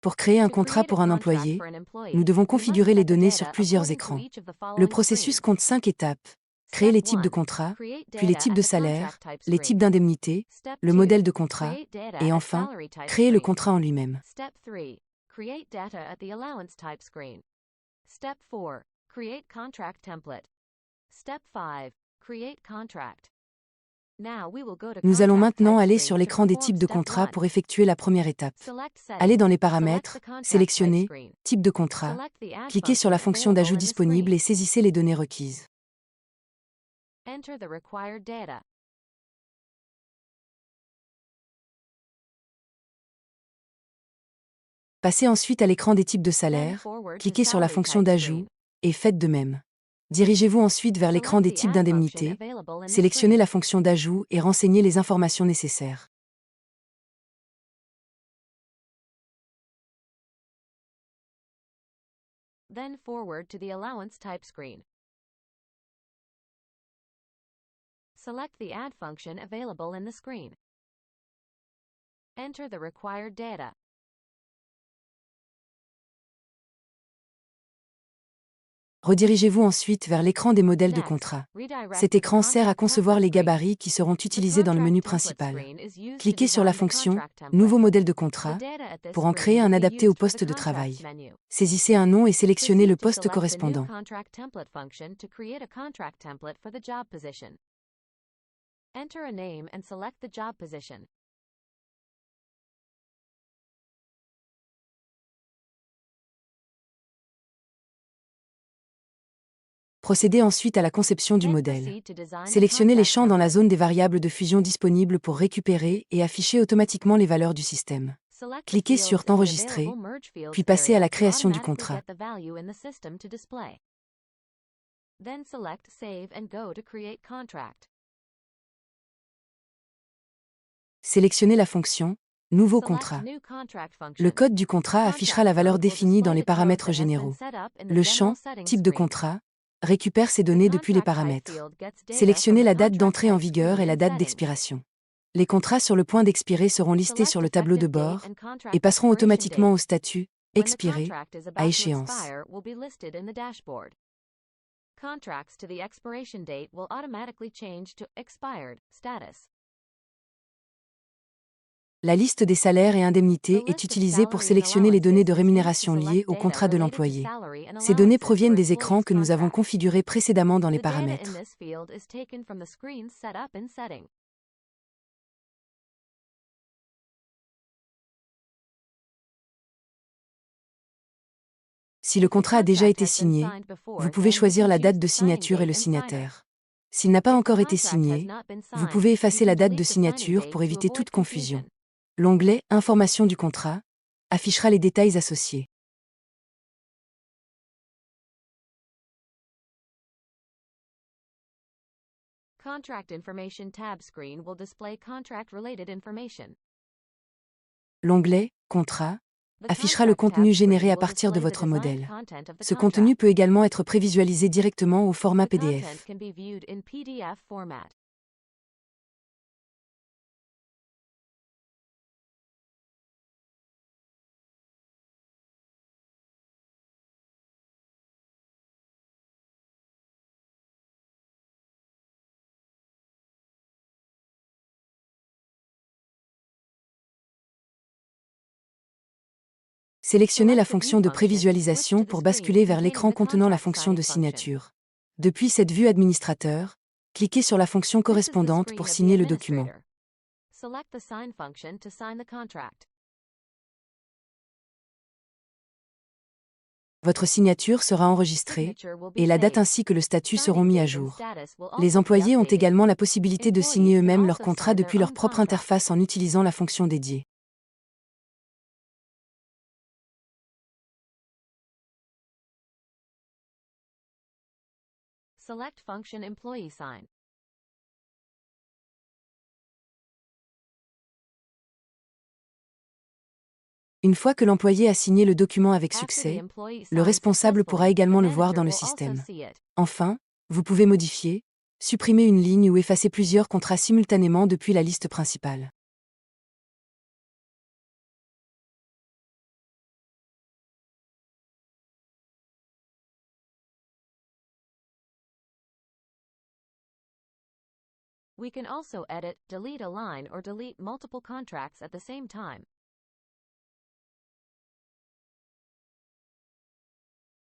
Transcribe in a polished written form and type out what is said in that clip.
Pour créer un contrat pour un employé, nous devons configurer les données sur plusieurs écrans. Le processus compte 5 étapes. Créer les types de contrats, puis les types de salaire, les types d'indemnités, le modèle de contrat, et enfin, créer le contrat en lui-même. Step 3. Create data at the allowance type screen. Step 4. Create contract template. Step 5. Create contract. Nous allons maintenant aller sur l'écran des types de contrats pour effectuer la première étape. Allez dans les paramètres, sélectionnez « Type de contrat », cliquez sur la fonction d'ajout disponible et saisissez les données requises. Enter the required data. Passez ensuite à l'écran des types de salaire, cliquez sur la fonction d'ajout et faites de même. Dirigez-vous ensuite vers l'écran des types d'indemnités, sélectionnez la fonction d'ajout et renseignez les informations nécessaires. Then forward to the allowance type screen. Select the add function available in the screen. Enter the required data. Redirigez-vous ensuite vers l'écran des modèles de contrat. Cet écran sert à concevoir les gabarits qui seront utilisés dans le menu principal. Cliquez sur la fonction « Nouveau modèle de contrat » pour en créer un adapté au poste de travail. Saisissez un nom et sélectionnez le poste correspondant. Enter a name and select the job position. Procédez ensuite à la conception du modèle. Sélectionnez les champs dans la zone des variables de fusion disponibles pour récupérer et afficher automatiquement les valeurs du système. Cliquez sur « Enregistrer », puis passez à la création du contrat. Then select Save and go to Create Contract. Sélectionnez la fonction « Nouveau contrat ». Le code du contrat affichera la valeur définie dans les paramètres généraux. Le champ « Type de contrat » récupère ces données depuis les paramètres. Sélectionnez la date d'entrée en vigueur et la date d'expiration. Les contrats sur le point d'expirer seront listés sur le tableau de bord et passeront automatiquement au statut « Expiré » à échéance. Contracts to the expiration date will automatically change to expired status. La liste des salaires et indemnités est utilisée pour sélectionner les données de rémunération liées au contrat de l'employé. Ces données proviennent des écrans que nous avons configurés précédemment dans les paramètres. Si le contrat a déjà été signé, vous pouvez choisir la date de signature et le signataire. S'il n'a pas encore été signé, vous pouvez effacer la date de signature pour éviter toute confusion. L'onglet « Information du contrat » affichera les détails associés. Contract Information tab screen will display contract-related information. L'onglet « Contrat » affichera le contenu généré à partir de votre modèle. Ce contenu peut également être prévisualisé directement au format PDF. Sélectionnez la fonction de prévisualisation pour basculer vers l'écran contenant la fonction de signature. Depuis cette vue administrateur, cliquez sur la fonction correspondante pour signer le document. Votre signature sera enregistrée et la date ainsi que le statut seront mis à jour. Les employés ont également la possibilité de signer eux-mêmes leur contrat depuis leur propre interface en utilisant la fonction dédiée. Select Function Employee Sign. Une fois que l'employé a signé le document avec succès, le responsable pourra également le voir dans le système. Enfin, vous pouvez modifier, supprimer une ligne ou effacer plusieurs contrats simultanément depuis la liste principale. We can also edit, delete a line or delete multiple contracts at the same time.